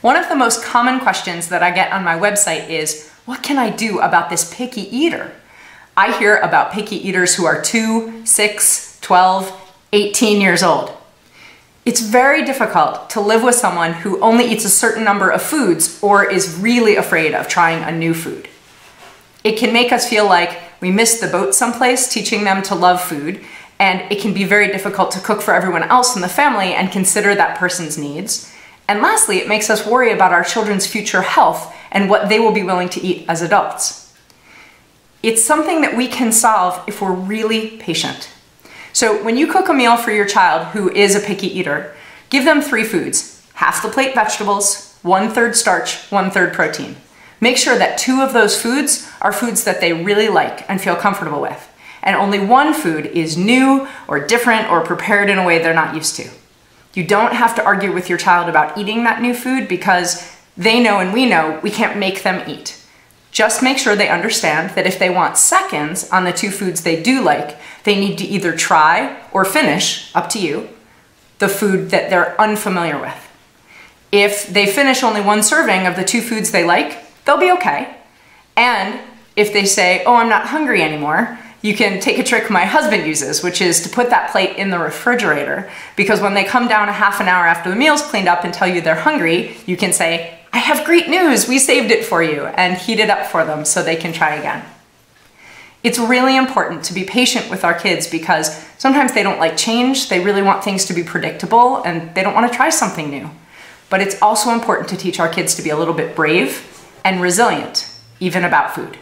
One of the most common questions that I get on my website is, what can I do about this picky eater? I hear about picky eaters who are 2, 6, 12, 18 years old. It's very difficult to live with someone who only eats a certain number of foods or is really afraid of trying a new food. It can make us feel like we missed the boat someplace teaching them to love food, and it can be very difficult to cook for everyone else in the family and consider that person's needs. And lastly, it makes us worry about our children's future health and what they will be willing to eat as adults. It's something that we can solve if we're really patient. So when you cook a meal for your child who is a picky eater, give them 3 foods: half the plate vegetables, 1/3 starch, 1/3 protein. Make sure that 2 of those foods are foods that they really like and feel comfortable with, and only 1 food is new or different or prepared in a way they're not used to. You don't have to argue with your child about eating that new food because they know and we know we can't make them eat. Just make sure they understand that if they want seconds on the 2 foods they do like, they need to either try or finish, up to you, the food that they're unfamiliar with. If they finish only 1 serving of the 2 foods they like, they'll be okay. And if they say, oh, I'm not hungry anymore, you can take a trick my husband uses, which is to put that plate in the refrigerator, because when they come down a half an hour after the meal's cleaned up and tell you they're hungry, you can say, I have great news, we saved it for you, and heat it up for them so they can try again. It's really important to be patient with our kids because sometimes they don't like change, they really want things to be predictable, and they don't want to try something new. But it's also important to teach our kids to be a little bit brave and resilient, even about food.